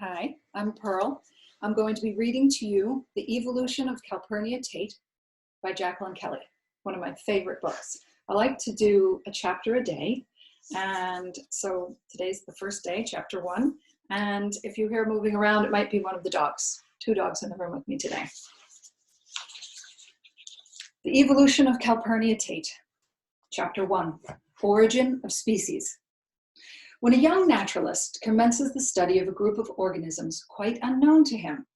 Hi, I'm Pearl. I'm going to be reading to you The Evolution of Calpurnia Tate by Jacqueline Kelly, one of my favorite books. I like to do a chapter a day, and so today's the first day, chapter 1, and if you hear moving around, it might be one of the dogs. 2 dogs in the room with me today. The Evolution of Calpurnia Tate, chapter 1, Origin of Species. When a young naturalist commences the study of a group of organisms quite unknown to him,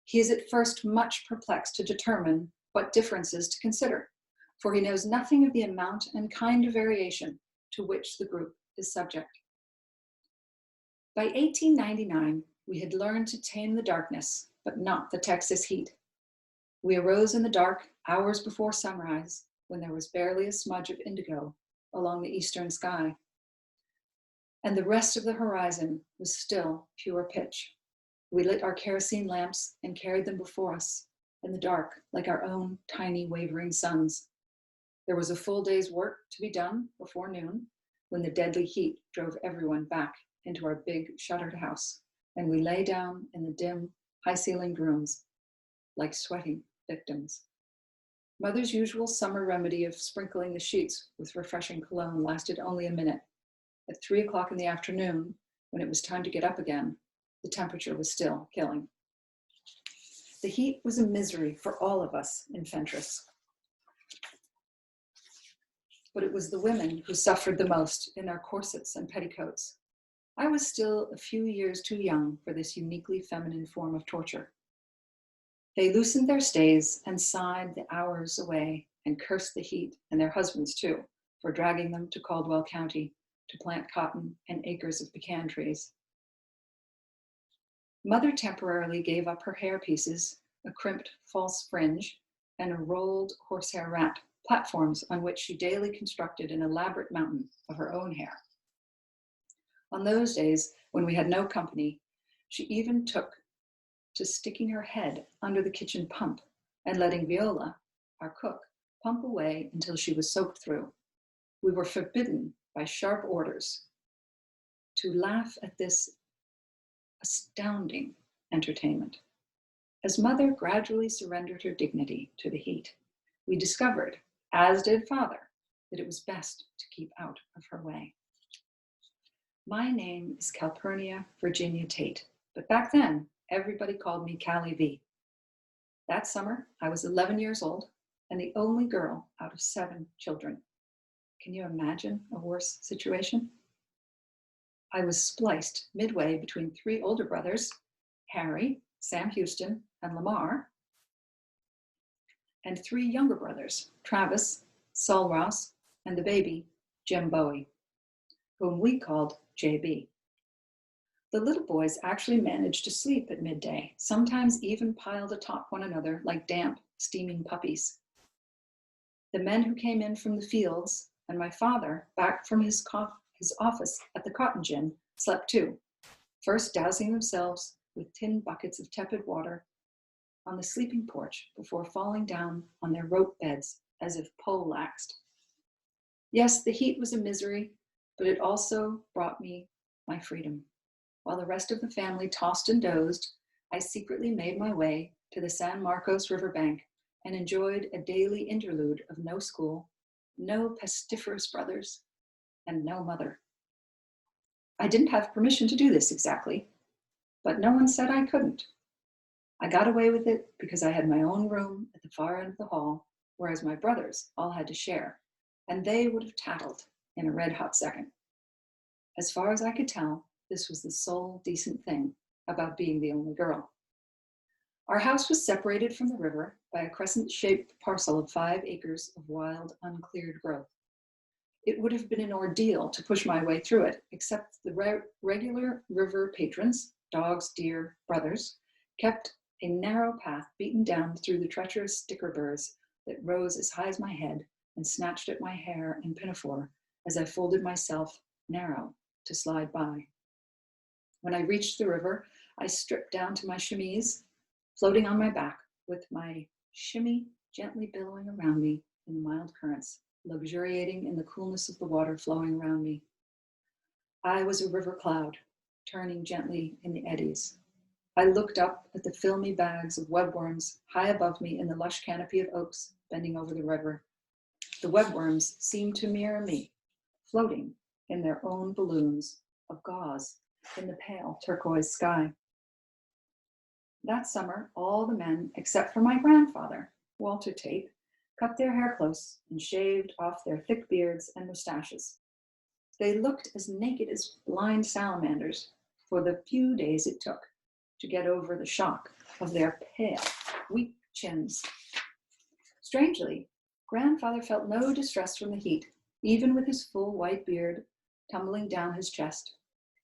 he is at first much perplexed to determine what differences to consider, for he knows nothing of the amount and kind of variation to which the group is subject. By 1899, we had learned to tame the darkness, but not the Texas heat. We arose in the dark hours before sunrise, when there was barely a smudge of indigo along the eastern sky, and the rest of the horizon was still pure pitch. We lit our kerosene lamps and carried them before us in the dark like our own tiny wavering suns. There was a full day's work to be done before noon, when the deadly heat drove everyone back into our big shuttered house, and we lay down in the dim, high-ceilinged rooms like sweating victims. Mother's usual summer remedy of sprinkling the sheets with refreshing cologne lasted only a minute. At 3 o'clock in the afternoon, when it was time to get up again, the temperature was still killing. The heat was a misery for all of us in Fentress. But it was the women who suffered the most in their corsets and petticoats. I was still a few years too young for this uniquely feminine form of torture. They loosened their stays and sighed the hours away and cursed the heat and their husbands too for dragging them to Caldwell County to plant cotton and acres of pecan trees. Mother temporarily gave up her hair pieces, a crimped false fringe, and a rolled horsehair wrap, platforms on which she daily constructed an elaborate mountain of her own hair. On those days, when we had no company, she even took to sticking her head under the kitchen pump and letting Viola, our cook, pump away until she was soaked through. We were forbidden by sharp orders to laugh at this astounding entertainment. As Mother gradually surrendered her dignity to the heat, we discovered, as did Father, that it was best to keep out of her way. My name is Calpurnia Virginia Tate, but back then, everybody called me Callie V. That summer, I was 11 years old and the only girl out of 7 children. Can you imagine a worse situation? I was spliced midway between 3 older brothers, Harry, Sam Houston, and Lamar, and 3 younger brothers, Travis, Saul Ross, and the baby, Jim Bowie, whom we called JB. The little boys actually managed to sleep at midday, sometimes even piled atop one another like damp, steaming puppies. The men who came in from the fields and my father, back from his office at the cotton gin, slept too, first dousing themselves with tin buckets of tepid water on the sleeping porch before falling down on their rope beds as if poleaxed. Yes, the heat was a misery, but it also brought me my freedom. While the rest of the family tossed and dozed, I secretly made my way to the San Marcos riverbank and enjoyed a daily interlude of no school, no pestiferous brothers, and no mother. I didn't have permission to do this exactly, but no one said I couldn't. I got away with it because I had my own room at the far end of the hall, whereas my brothers all had to share, and they would have tattled in a red-hot second. As far as I could tell, this was the sole decent thing about being the only girl. Our house was separated from the river by a crescent-shaped parcel of 5 acres of wild, uncleared growth. It would have been an ordeal to push my way through it, except the regular river patrons, dogs, deer, brothers, kept a narrow path beaten down through the treacherous sticker burrs that rose as high as my head and snatched at my hair and pinafore as I folded myself narrow to slide by. When I reached the river, I stripped down to my chemise, floating on my back with my shimmy gently billowing around me in the mild currents, luxuriating in the coolness of the water flowing around me. I was a river cloud, turning gently in the eddies, I looked up at the filmy bags of webworms high above me in the lush canopy of oaks bending over the river. The webworms seemed to mirror me, floating in their own balloons of gauze in the pale turquoise sky. That summer, all the men, except for my grandfather, Walter Tate, cut their hair close and shaved off their thick beards and mustaches. They looked as naked as blind salamanders for the few days it took to get over the shock of their pale, weak chins. Strangely, grandfather felt no distress from the heat, even with his full white beard tumbling down his chest.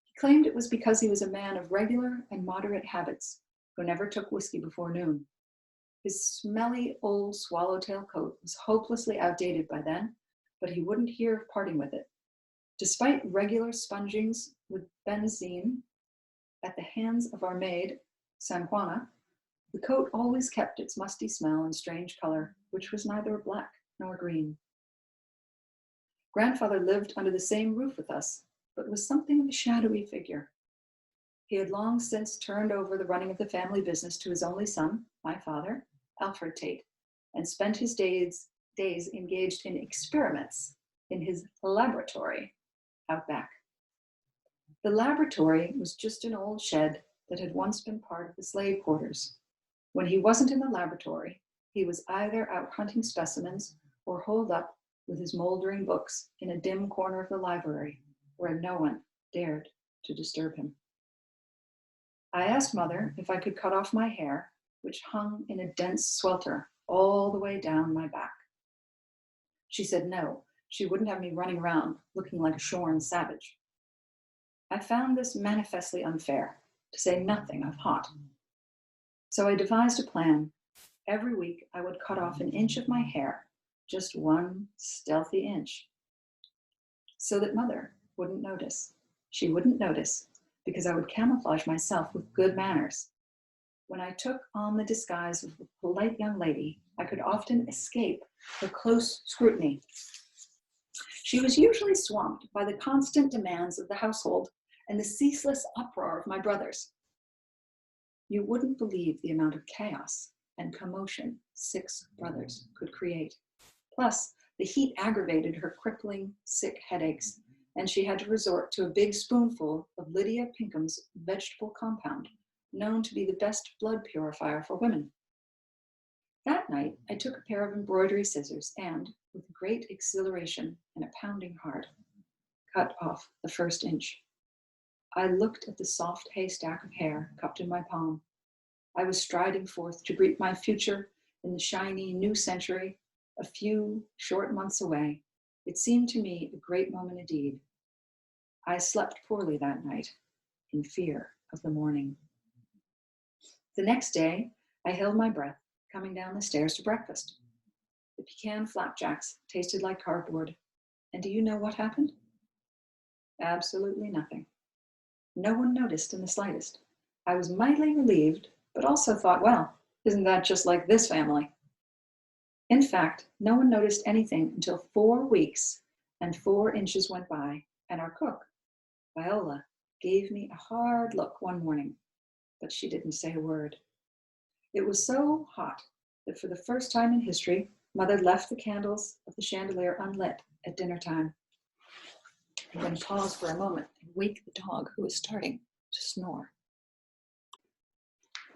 He claimed it was because he was a man of regular and moderate habits who never took whiskey before noon. His smelly old swallowtail coat was hopelessly outdated by then, but he wouldn't hear of parting with it. Despite regular spongings with benzene at the hands of our maid, San Juana, the coat always kept its musty smell and strange color, which was neither black nor green. Grandfather lived under the same roof with us, but was something of a shadowy figure. He had long since turned over the running of the family business to his only son, my father, Alfred Tate, and spent his days engaged in experiments in his laboratory out back. The laboratory was just an old shed that had once been part of the slave quarters. When he wasn't in the laboratory, he was either out hunting specimens or holed up with his moldering books in a dim corner of the library where no one dared to disturb him. I asked Mother if I could cut off my hair, which hung in a dense swelter all the way down my back. She said no, she wouldn't have me running around looking like a shorn savage. I found this manifestly unfair, to say nothing of hot. So I devised a plan. Every week I would cut off an inch of my hair, just one stealthy inch, so that Mother wouldn't notice. She wouldn't notice because I would camouflage myself with good manners. When I took on the disguise of a polite young lady, I could often escape her close scrutiny. She was usually swamped by the constant demands of the household and the ceaseless uproar of my brothers. You wouldn't believe the amount of chaos and commotion 6 brothers could create. Plus, the heat aggravated her crippling, sick headaches, and she had to resort to a big spoonful of Lydia Pinkham's vegetable compound, known to be the best blood purifier for women. That night, I took a pair of embroidery scissors and, with great exhilaration and a pounding heart, cut off the first inch. I looked at the soft haystack of hair cupped in my palm. I was striding forth to greet my future in the shiny new century, a few short months away. It seemed to me a great moment indeed. I slept poorly that night, in fear of the morning. The next day, I held my breath, coming down the stairs to breakfast. The pecan flapjacks tasted like cardboard. And do you know what happened? Absolutely nothing. No one noticed in the slightest. I was mightily relieved, but also thought, well, isn't that just like this family? In fact, no one noticed anything until 4 weeks and 4 inches went by, and our cook, Viola, gave me a hard look one morning, but she didn't say a word. It was so hot that for the first time in history, Mother left the candles of the chandelier unlit at dinner time. And then paused for a moment and wake the dog who was starting to snore.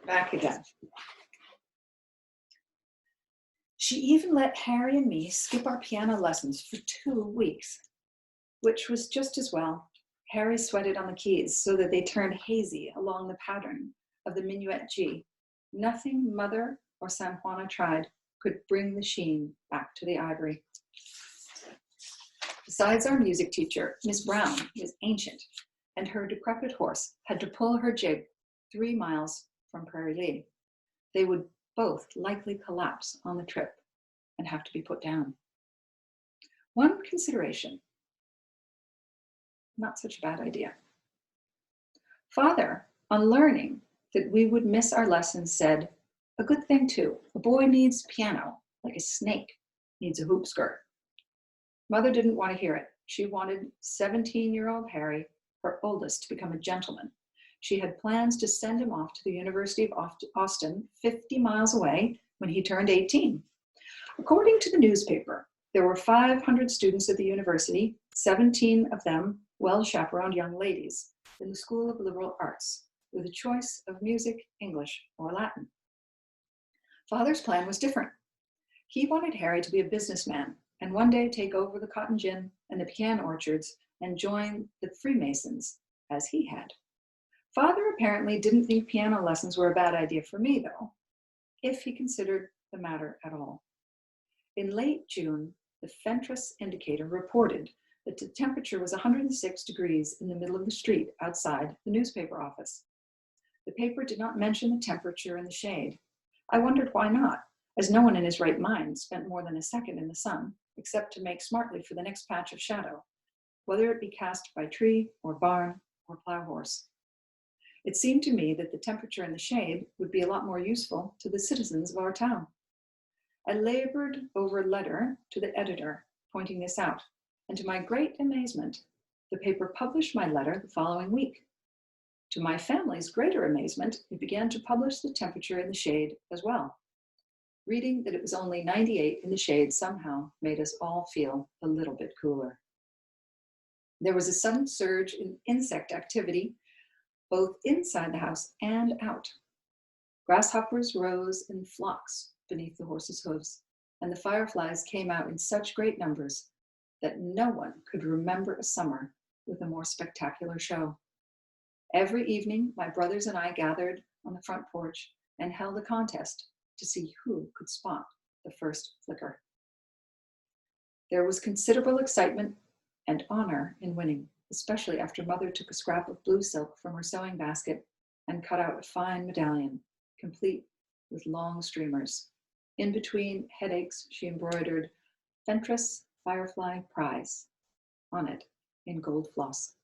Back again. She even let Harry and me skip our piano lessons for 2 weeks, which was just as well. Harry sweated on the keys so that they turned hazy along the pattern of the minuet G. Nothing Mother or San Juana tried could bring the sheen back to the ivory. Besides our music teacher, Miss Brown was ancient, and her decrepit horse had to pull her jig 3 miles from Prairie Lee. They would both likely collapse on the trip and have to be put down. One consideration, not such a bad idea. Father, on learning that we would miss our lessons, said, a good thing too, a boy needs piano like a snake needs a hoop skirt. Mother didn't want to hear it. She wanted 17-year-old Harry, her oldest, to become a gentleman. she had plans to send him off to the University of Austin, 50 miles away, when he turned 18. According to the newspaper, there were 500 students at the university, 17 of them well-chaperoned young ladies, in the School of Liberal Arts, with a choice of music, English, or Latin. Father's plan was different. He wanted Harry to be a businessman and one day take over the cotton gin and the pecan orchards and join the Freemasons, as he had. Father apparently didn't think piano lessons were a bad idea for me, though, if he considered the matter at all. In late June, the Fentress indicator reported that the temperature was 106 degrees in the middle of the street outside the newspaper office. The paper did not mention the temperature in the shade. I wondered why not, as no one in his right mind spent more than a second in the sun, except to make smartly for the next patch of shadow, whether it be cast by tree or barn or plow horse. It seemed to me that the temperature in the shade would be a lot more useful to the citizens of our town. I labored over a letter to the editor pointing this out, and to my great amazement, the paper published my letter the following week. To my family's greater amazement, it began to publish the temperature in the shade as well. Reading that it was only 98 in the shade somehow made us all feel a little bit cooler. There was a sudden surge in insect activity, both inside the house and out. Grasshoppers rose in flocks beneath the horses' hooves, and the fireflies came out in such great numbers that no one could remember a summer with a more spectacular show. Every evening, my brothers and I gathered on the front porch and held a contest to see who could spot the first flicker. There was considerable excitement and honor in winning, especially after Mother took a scrap of blue silk from her sewing basket and cut out a fine medallion, complete with long streamers. In between headaches, she embroidered Fentress Firefly Prize on it in gold floss.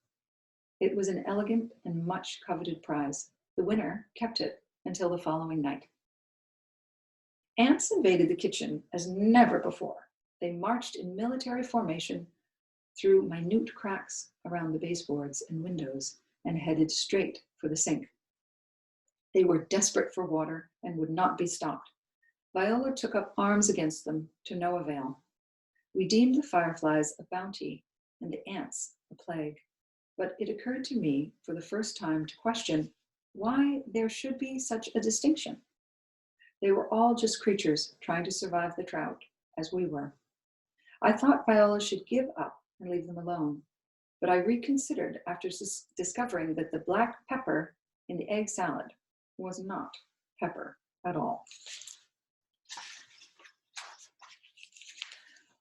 It was an elegant and much coveted prize. The winner kept it until the following night. Ants invaded the kitchen as never before. They marched in military formation through minute cracks around the baseboards and windows and headed straight for the sink. They were desperate for water and would not be stopped. Viola took up arms against them to no avail. We deemed the fireflies a bounty and the ants a plague, but it occurred to me for the first time to question why there should be such a distinction. They were all just creatures trying to survive the drought, as we were. I thought Viola should give up and leave them alone, but I reconsidered after discovering that the black pepper in the egg salad was not pepper at all.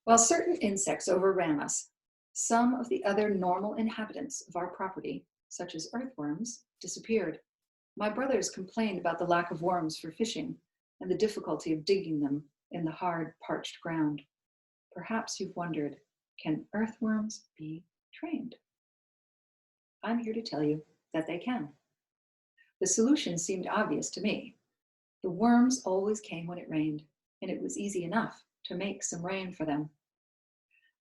While certain insects overran us, some of the other normal inhabitants of our property, such as earthworms, disappeared. My brothers complained about the lack of worms for fishing and the difficulty of digging them in the hard, parched ground. Perhaps you've wondered, can earthworms be trained? I'm here to tell you that they can. The solution seemed obvious to me. The worms always came when it rained, and it was easy enough to make some rain for them.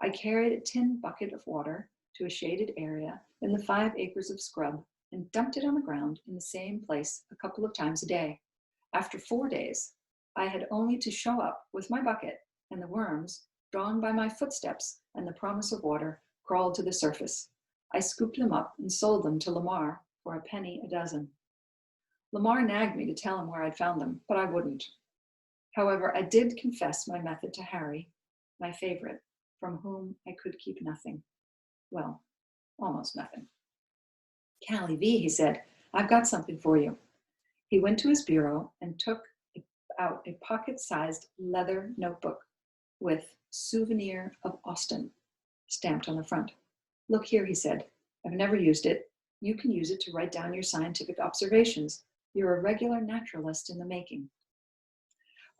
I carried a tin bucket of water to a shaded area in the 5 acres of scrub and dumped it on the ground in the same place a couple of times a day. After 4 days, I had only to show up with my bucket, and the worms, drawn by my footsteps and the promise of water, crawled to the surface. I scooped them up and sold them to Lamar for a penny a dozen. Lamar nagged me to tell him where I'd found them, but I wouldn't. However, I did confess my method to Harry, my favorite, from whom I could keep nothing. Well, almost nothing. "Callie V," he said, "I've got something for you." He went to his bureau and took out a pocket-sized leather notebook with "Souvenir of Austin" stamped on the front. "Look here," he said, "I've never used it. You can use it to write down your scientific observations. You're a regular naturalist in the making."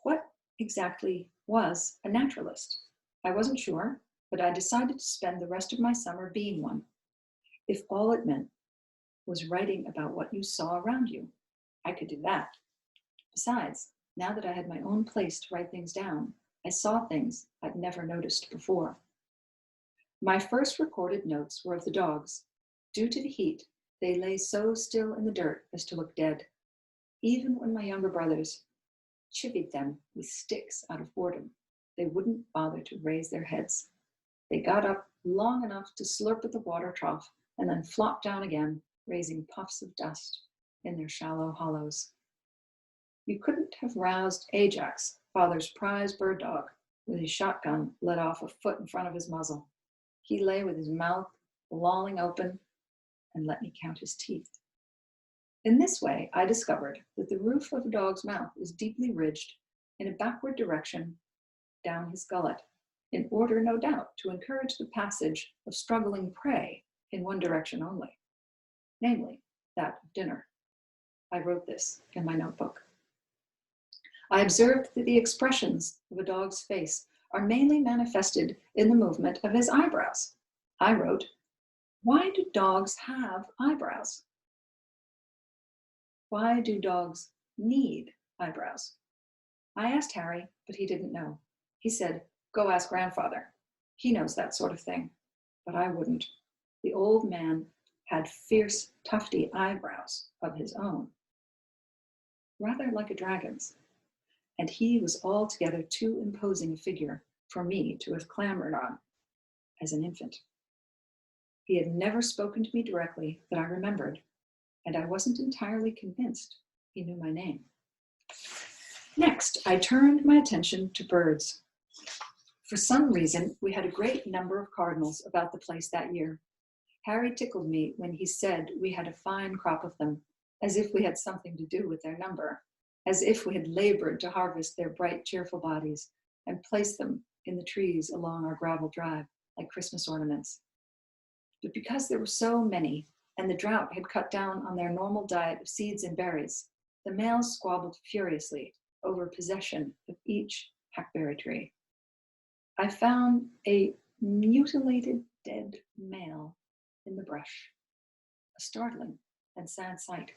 What exactly was a naturalist? I wasn't sure, but I decided to spend the rest of my summer being one. If all it meant was writing about what you saw around you, I could do that. Besides, now that I had my own place to write things down, I saw things I'd never noticed before. My first recorded notes were of the dogs. Due to the heat, They lay so still in the dirt as to look dead, even when my younger brothers chivied them with sticks out of boredom. They wouldn't bother to raise their heads. They got up long enough to slurp at the water trough and then flopped down again, raising puffs of dust in their shallow hollows. You couldn't have roused Ajax, father's prize bird dog, with his shotgun let off a foot in front of his muzzle. He lay with his mouth lolling open and let me count his teeth. In this way, I discovered that the roof of a dog's mouth is deeply ridged in a backward direction down his gullet, in order, no doubt, to encourage the passage of struggling prey in one direction only, namely that of dinner. I wrote this in my notebook. I observed that the expressions of a dog's face are mainly manifested in the movement of his eyebrows. I wrote, why do dogs have eyebrows? Why do dogs need eyebrows? I asked Harry, but he didn't know. He said, go ask grandfather. He knows that sort of thing. But I wouldn't. The old man had fierce, tufty eyebrows of his own, rather like a dragon's, and he was altogether too imposing a figure for me to have clambered on as an infant. He had never spoken to me directly that I remembered, and I wasn't entirely convinced he knew my name. Next, I turned my attention to birds. For some reason, we had a great number of cardinals about the place that year. Harry tickled me when he said we had a fine crop of them, as if we had something to do with their number, as if we had labored to harvest their bright, cheerful bodies and place them in the trees along our gravel drive like Christmas ornaments. But because there were so many, and the drought had cut down on their normal diet of seeds and berries, the males squabbled furiously over possession of each hackberry tree. I found a mutilated dead male in the brush, a startling and sad sight.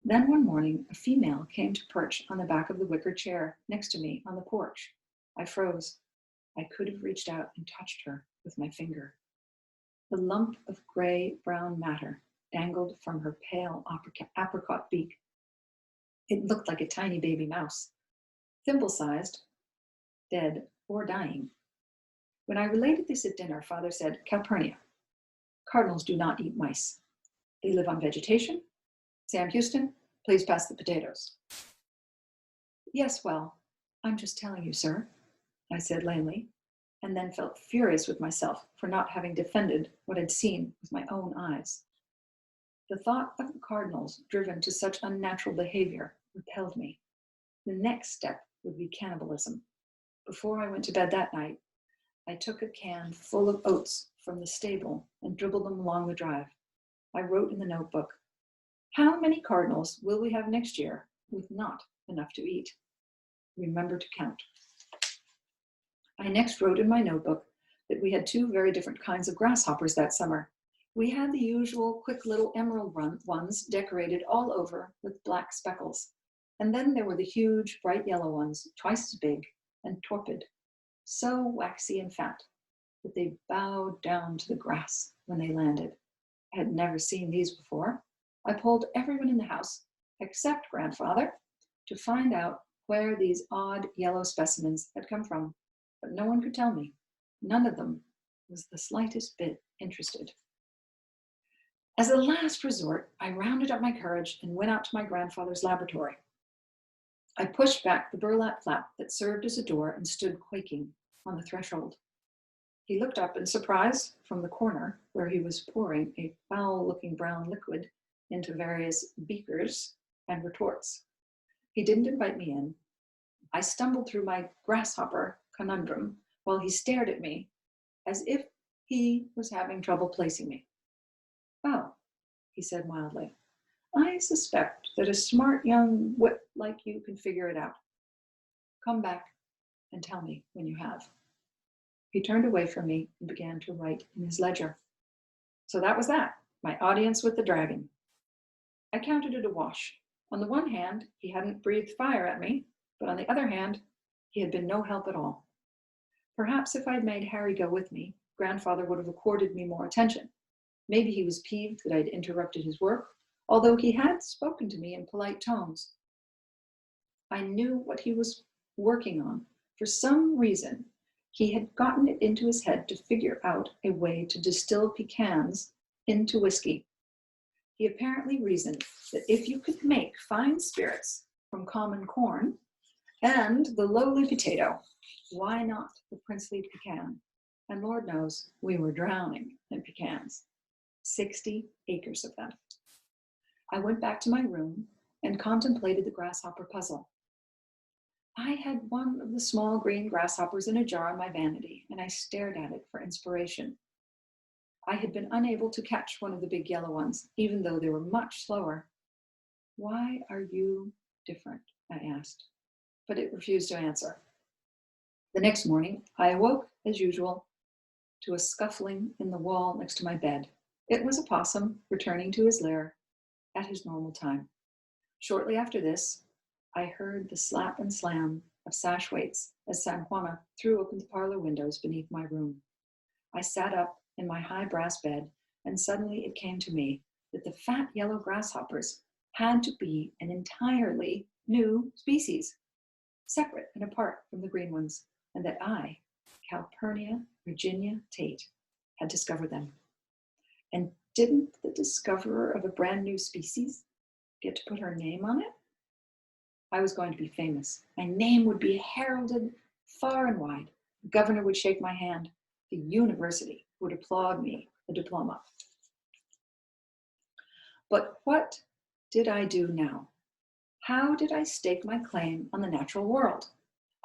Then one morning, a female came to perch on the back of the wicker chair next to me on the porch. I froze. I could have reached out and touched her with my finger. The lump of gray-brown matter dangled from her pale apricot beak. It looked like a tiny baby mouse, thimble-sized, dead or dying. When I related this at dinner, Father said, Calpurnia, cardinals do not eat mice. They live on vegetation. Sam Houston, please pass the potatoes. Yes, well, I'm just telling you, sir, I said lamely, and then felt furious with myself for not having defended what I'd seen with my own eyes. The thought of the cardinals driven to such unnatural behavior repelled me. The next step would be cannibalism. Before I went to bed that night, I took a can full of oats from the stable and dribbled them along the drive. I wrote in the notebook, how many cardinals will we have next year with not enough to eat? Remember to count. I next wrote in my notebook that we had two very different kinds of grasshoppers that summer. We had the usual quick little emerald ones decorated all over with black speckles. And then there were the huge, bright yellow ones, twice as big and torpid, so waxy and fat that they bowed down to the grass when they landed. I had never seen these before. I polled everyone in the house, except grandfather, to find out where these odd yellow specimens had come from, but no one could tell me. None of them was the slightest bit interested. As a last resort, I rounded up my courage and went out to my grandfather's laboratory. I pushed back the burlap flap that served as a door and stood quaking on the threshold. He looked up in surprise from the corner where he was pouring a foul-looking brown liquid into various beakers and retorts. He didn't invite me in. I stumbled through my grasshopper conundrum while he stared at me as if he was having trouble placing me. Oh, he said mildly, I suspect that a smart young whip like you can figure it out. Come back and tell me when you have. He turned away from me and began to write in his ledger. So that was that, my audience with the dragon. I counted it a wash. On the one hand, he hadn't breathed fire at me, but on the other hand, he had been no help at all. Perhaps if I'd made Harry go with me, grandfather would have accorded me more attention. Maybe he was peeved that I'd interrupted his work, although he had spoken to me in polite tones. I knew what he was working on. For some reason, he had gotten it into his head to figure out a way to distill pecans into whiskey. He apparently reasoned that if you could make fine spirits from common corn and the lowly potato, why not the princely pecan? And Lord knows, we were drowning in pecans. 60 acres of them. I went back to my room and contemplated the grasshopper puzzle. I had one of the small green grasshoppers in a jar on my vanity, and I stared at it for inspiration. I had been unable to catch one of the big yellow ones, even though they were much slower. Why are you different? I asked, but it refused to answer. The next morning, I awoke, as usual, to a scuffling in the wall next to my bed. It was a possum returning to his lair at his normal time. Shortly after this, I heard the slap and slam of sash weights as San Juana threw open the parlor windows beneath my room. I sat up in my high brass bed, and suddenly it came to me that the fat yellow grasshoppers had to be an entirely new species, separate and apart from the green ones, and that I, Calpurnia Virginia Tate, had discovered them. And didn't the discoverer of a brand new species get to put her name on it? I was going to be famous. My name would be heralded far and wide. The governor would shake my hand. The university would applaud me a diploma. But what did I do now? How did I stake my claim on the natural world?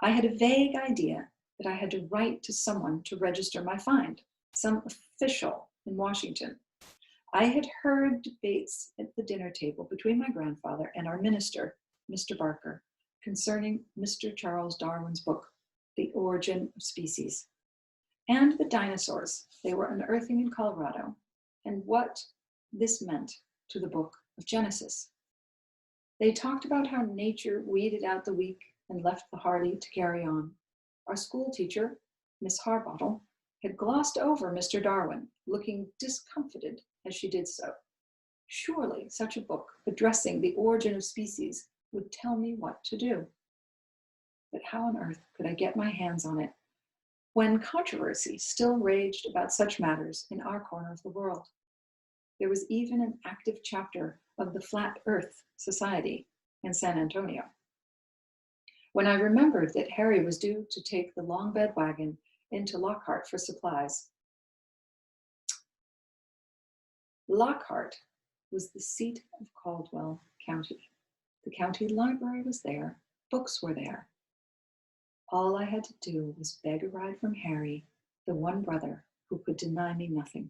I had a vague idea that I had to write to someone to register my find, some official in Washington. I had heard debates at the dinner table between my grandfather and our minister, Mr. Barker, concerning Mr. Charles Darwin's book, The Origin of Species, and the dinosaurs they were unearthing in Colorado, and what this meant to the book of Genesis. They talked about how nature weeded out the weak and left the hardy to carry on. Our school teacher, Miss Harbottle, had glossed over Mr. Darwin, looking discomfited as she did so. Surely such a book addressing the origin of species would tell me what to do. But how on earth could I get my hands on it when controversy still raged about such matters in our corner of the world? There was even an active chapter of the Flat Earth Society in San Antonio. When I remembered that Harry was due to take the long bed wagon into Lockhart for supplies. Lockhart was the seat of Caldwell County. The county library was there, books were there. All I had to do was beg a ride from Harry, the one brother who could deny me nothing.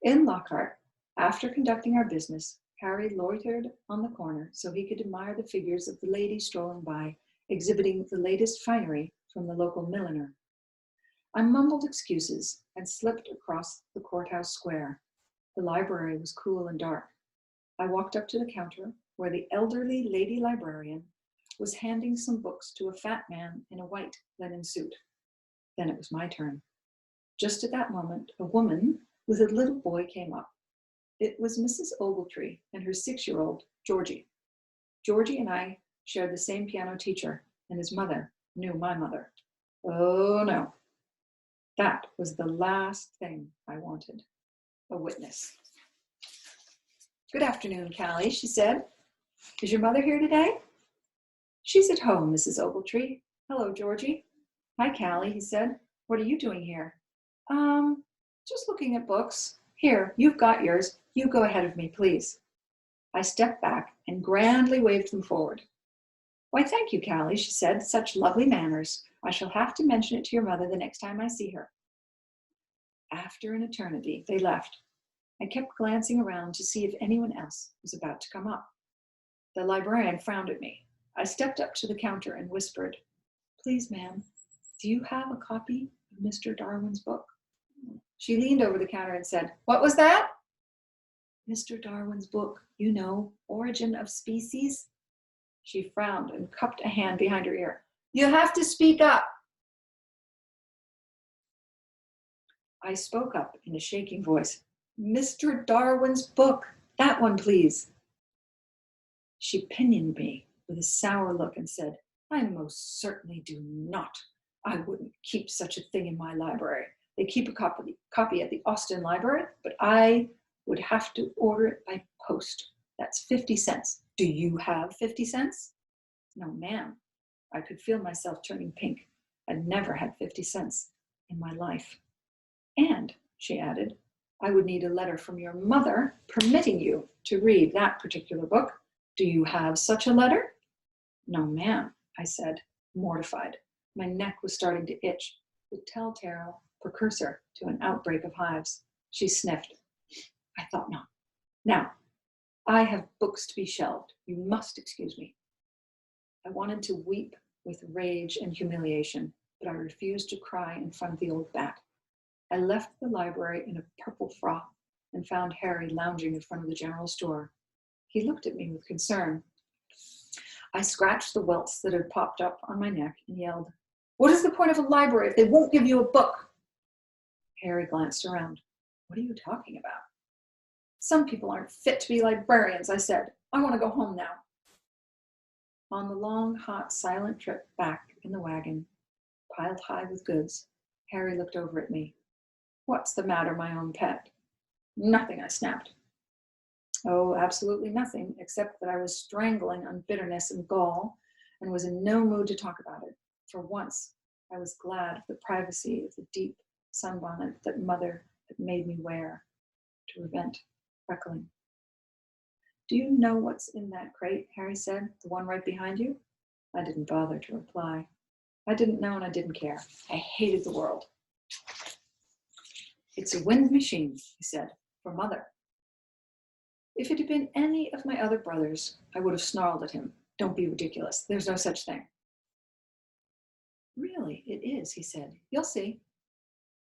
In Lockhart, after conducting our business, Harry loitered on the corner so he could admire the figures of the ladies strolling by, exhibiting the latest finery from the local milliner. I mumbled excuses and slipped across the courthouse square. The library was cool and dark. I walked up to the counter where the elderly lady librarian was handing some books to a fat man in a white linen suit. Then it was my turn. Just at that moment, a woman with a little boy came up. It was Mrs. Ogletree and her 6-year-old, Georgie. Georgie and I shared the same piano teacher, and his mother knew my mother. Oh no, that was the last thing I wanted, a witness. "Good afternoon, Callie," she said. "Is your mother here today?" "She's at home, Mrs. Ogletree." "Hello, Georgie." "Hi, Callie," he said. "What are you doing here?" Just looking at books. Here, you've got yours. You go ahead of me, please." I stepped back and grandly waved them forward. "Why, thank you, Callie," she said. "Such lovely manners. I shall have to mention it to your mother the next time I see her." After an eternity, they left. I kept glancing around to see if anyone else was about to come up. The librarian frowned at me. I stepped up to the counter and whispered, "Please, ma'am, do you have a copy of Mr. Darwin's book?" She leaned over the counter and said, "What was that?" "Mr. Darwin's book, you know, Origin of Species." She frowned and cupped a hand behind her ear. "You have to speak up." I spoke up in a shaking voice. Mr. Darwin's book. That one, please. She pinioned me with a sour look and said, I most certainly do not. I wouldn't keep such a thing in my library. They keep a copy at the Austin Library, but I would have to order it by post. That's 50 cents. Do you have 50 cents? No, ma'am. I could feel myself turning pink. I'd never had 50 cents in my life. And, she added, I would need a letter from your mother permitting you to read that particular book. Do you have such a letter? No, ma'am, I said, mortified. My neck was starting to itch, the telltale precursor to an outbreak of hives. She sniffed. I thought not. Now, I have books to be shelved. You must excuse me. I wanted to weep with rage and humiliation, but I refused to cry in front of the old bat. I left the library in a purple frock and found Harry lounging in front of the general store. He looked at me with concern. I scratched the welts that had popped up on my neck and yelled, What is the point of a library if they won't give you a book? Harry glanced around. What are you talking about? Some people aren't fit to be librarians, I said. I want to go home now. On the long, hot, silent trip back in the wagon, piled high with goods, Harry looked over at me. What's the matter, my own pet? Nothing, I snapped. Oh, absolutely nothing, except that I was strangling on bitterness and gall and was in no mood to talk about it. For once, I was glad of the privacy of the deep sunbonnet that Mother had made me wear to prevent freckling. Do you know what's in that crate? Harry said, the one right behind you? I didn't bother to reply. I didn't know and I didn't care. I hated the world. It's a wind machine, he said, for Mother. If it had been any of my other brothers, I would have snarled at him. Don't be ridiculous. There's no such thing. Really, it is, he said. You'll see.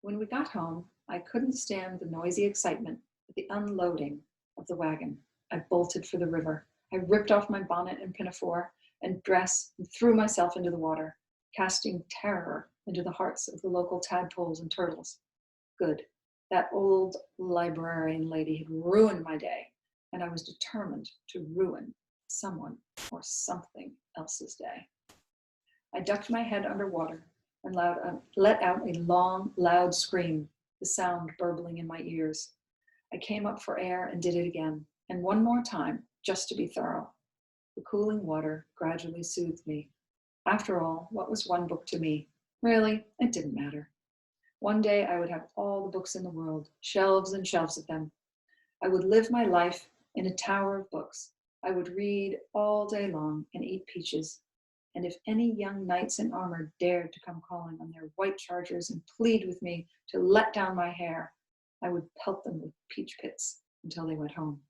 When we got home, I couldn't stand the noisy excitement of the unloading of the wagon. I bolted for the river. I ripped off my bonnet and pinafore and dress and threw myself into the water, casting terror into the hearts of the local tadpoles and turtles. Good. That old librarian lady had ruined my day, and I was determined to ruin someone or something else's day. I ducked my head underwater and let out a long, loud scream, the sound burbling in my ears. I came up for air and did it again, and one more time, just to be thorough. The cooling water gradually soothed me. After all, what was one book to me? Really, it didn't matter. One day I would have all the books in the world, shelves and shelves of them. I would live my life in a tower of books. I would read all day long and eat peaches. And if any young knights in armor dared to come calling on their white chargers and plead with me to let down my hair, I would pelt them with peach pits until they went home.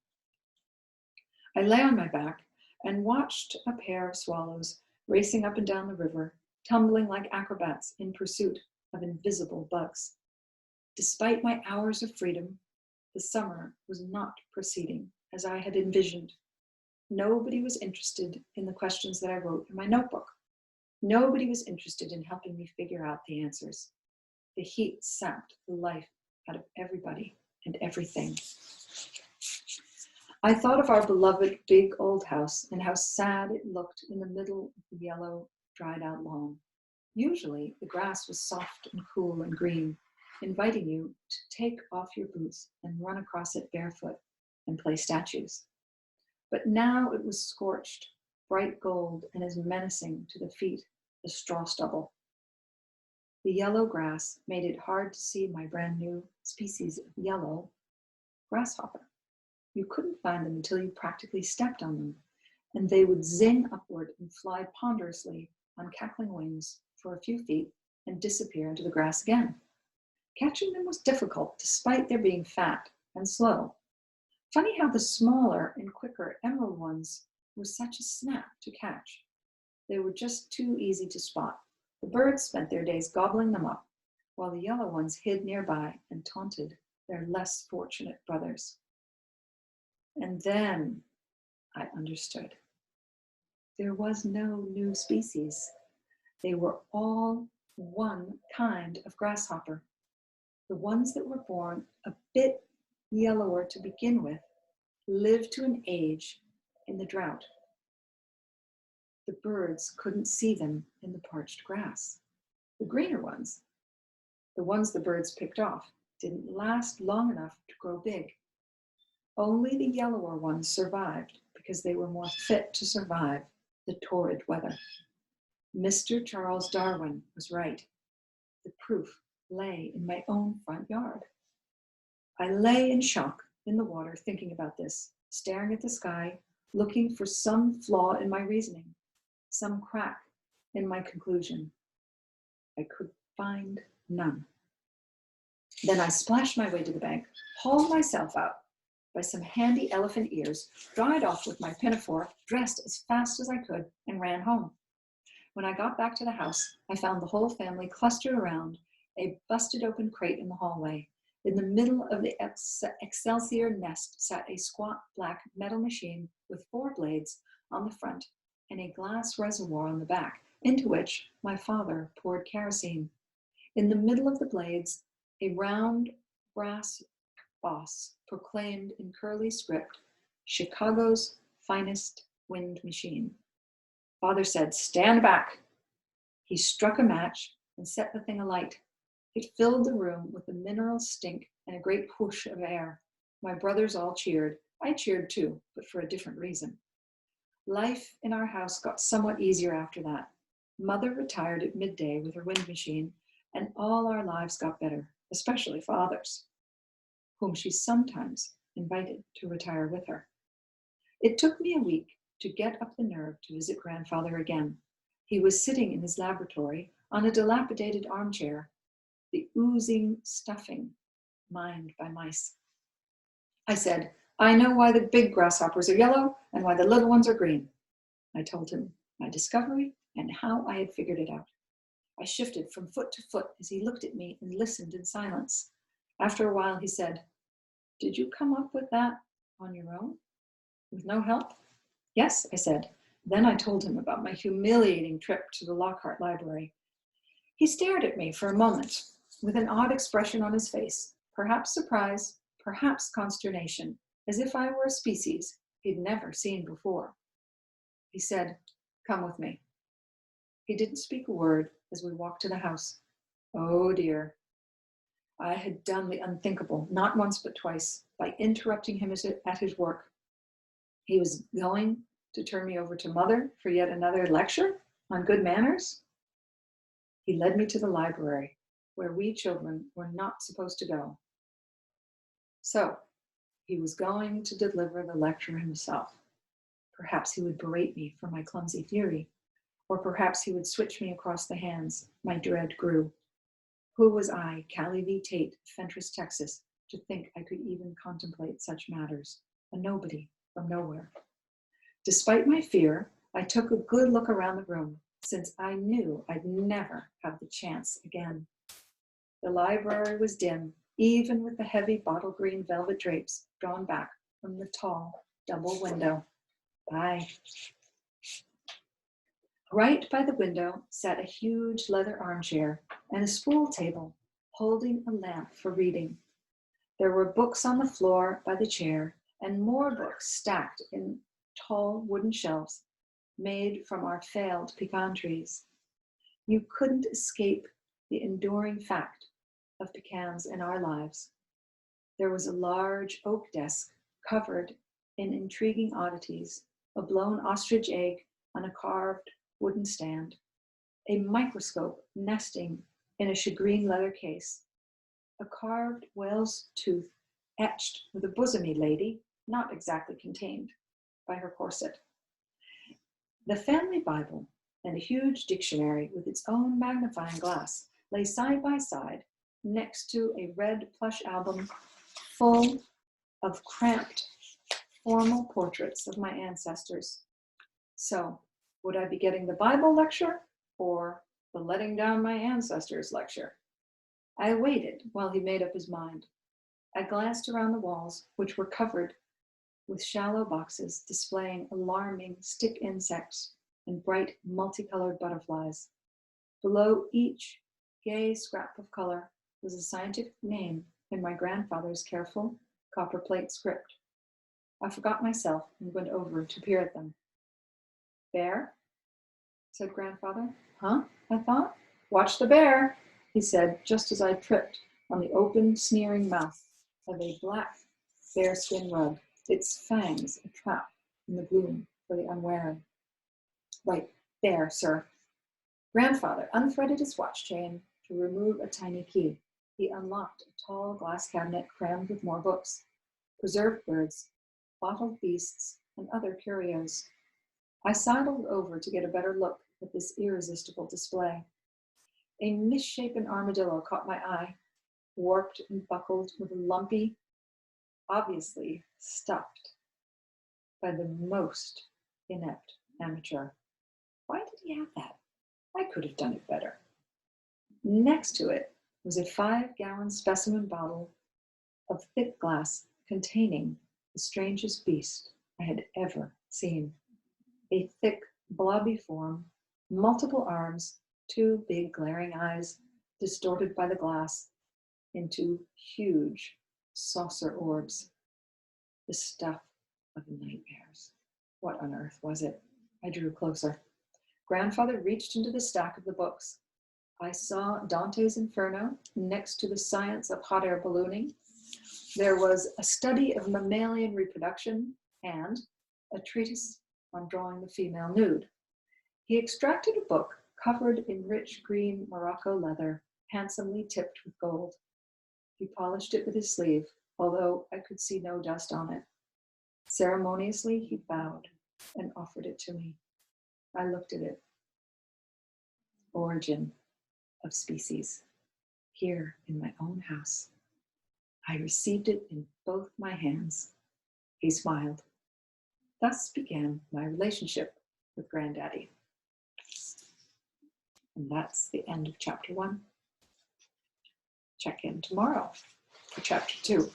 I lay on my back and watched a pair of swallows racing up and down the river, tumbling like acrobats in pursuit of invisible bugs. Despite my hours of freedom, the summer was not proceeding as I had envisioned. Nobody was interested in the questions that I wrote in my notebook. Nobody was interested in helping me figure out the answers. The heat sapped the life out of everybody and everything. I thought of our beloved big old house and how sad it looked in the middle of the yellow, dried out lawn. Usually, the grass was soft and cool and green, inviting you to take off your boots and run across it barefoot and play statues. But now it was scorched, bright gold, and as menacing to the feet as straw stubble. The yellow grass made it hard to see my brand new species of yellow grasshopper. You couldn't find them until you practically stepped on them, and they would zing upward and fly ponderously on cackling wings for a few feet and disappear into the grass again. Catching them was difficult, despite their being fat and slow. Funny how the smaller and quicker emerald ones were such a snap to catch. They were just too easy to spot. The birds spent their days gobbling them up, while the yellow ones hid nearby and taunted their less fortunate brothers. And then I understood. There was no new species. They were all one kind of grasshopper. The ones that were born a bit yellower to begin with, lived to an age in the drought. The birds couldn't see them in the parched grass. The greener ones, the ones the birds picked off, didn't last long enough to grow big. Only the yellower ones survived because they were more fit to survive the torrid weather. Mr. Charles Darwin was right. The proof lay in my own front yard. I lay in shock in the water thinking about this, staring at the sky, looking for some flaw in my reasoning, some crack in my conclusion. I could find none. Then I splashed my way to the bank, hauled myself out by some handy elephant ears, dried off with my pinafore, dressed as fast as I could, and ran home. When I got back to the house, I found the whole family clustered around a busted open crate in the hallway. In the middle of the Excelsior nest sat a squat black metal machine with 4 blades on the front and a glass reservoir on the back, into which my father poured kerosene. In the middle of the blades, a round brass boss proclaimed in curly script, "Chicago's finest wind machine." Father said, "Stand back." He struck a match and set the thing alight. It filled the room with a mineral stink and a great whoosh of air. My brothers all cheered. I cheered too, but for a different reason. Life in our house got somewhat easier after that. Mother retired at midday with her wind machine, and all our lives got better, especially Father's, whom she sometimes invited to retire with her. It took me a week to get up the nerve to visit Grandfather again. He was sitting in his laboratory on a dilapidated armchair, the oozing stuffing mined by mice. I said, "I know why the big grasshoppers are yellow and why the little ones are green." I told him my discovery and how I had figured it out. I shifted from foot to foot as he looked at me and listened in silence. After a while, he said, "Did you come up with that on your own? With no help?" "Yes," I said. Then I told him about my humiliating trip to the Lockhart Library. He stared at me for a moment with an odd expression on his face, perhaps surprise, perhaps consternation, as if I were a species he'd never seen before. He said, "Come with me." He didn't speak a word as we walked to the house. Oh dear. I had done the unthinkable, not once but twice, by interrupting him at his work. He was going to turn me over to Mother for yet another lecture on good manners. He led me to the library, where we children were not supposed to go. So, he was going to deliver the lecture himself. Perhaps he would berate me for my clumsy theory, or perhaps he would switch me across the hands. My dread grew. Who was I, Callie V. Tate, Fentress, Texas, to think I could even contemplate such matters? A nobody from nowhere. Despite my fear, I took a good look around the room, since I knew I'd never have the chance again. The library was dim, even with the heavy bottle green velvet drapes drawn back from the tall double window. Bye. Right by the window sat a huge leather armchair and a spool table holding a lamp for reading. There were books on the floor by the chair and more books stacked in tall wooden shelves made from our failed pecan trees. You couldn't escape the enduring fact of pecans in our lives. There was a large oak desk covered in intriguing oddities, a blown ostrich egg on a carved wooden stand, a microscope nesting in a shagreen leather case, a carved whale's tooth etched with a bosomy lady, not exactly contained by her corset. The family Bible and a huge dictionary with its own magnifying glass lay side by side next to a red plush album full of cramped, formal portraits of my ancestors. So, would I be getting the Bible lecture or the letting down my ancestors lecture? I waited while he made up his mind. I glanced around the walls, which were covered with shallow boxes displaying alarming stick insects and bright multicolored butterflies. Below each gay scrap of color was a scientific name in my grandfather's careful, copper plate script. I forgot myself and went over to peer at them. Bear? Said Grandfather. Huh? I thought. Watch the bear, he said, just as I tripped on the open, sneering mouth of a black bearskin rug, its fangs a trap in the gloom for the unwary. Right there, sir. Grandfather unthreaded his watch chain to remove a tiny key. He unlocked a tall glass cabinet crammed with more books, preserved birds, bottled beasts, and other curios. I sidled over to get a better look at this irresistible display. A misshapen armadillo caught my eye, warped and buckled with a lumpy, obviously stuffed by the most inept amateur. Why did he have that? I could have done it better. Next to it was a 5-gallon specimen bottle of thick glass containing the strangest beast I had ever seen. A thick, blobby form, multiple arms, 2 big glaring eyes distorted by the glass into huge saucer orbs. The stuff of nightmares. What on earth was it? I drew closer. Grandfather reached into the stack of the books. I saw Dante's Inferno next to the science of hot air ballooning. There was a study of mammalian reproduction and a treatise on drawing the female nude. He extracted a book covered in rich green Morocco leather, handsomely tipped with gold. He polished it with his sleeve, although I could see no dust on it. Ceremoniously, he bowed and offered it to me. I looked at it. Origin of Species. Here in my own house. I received it in both my hands. He smiled. Thus began my relationship with Granddaddy. And that's the end of chapter 1. Check in tomorrow for chapter 2.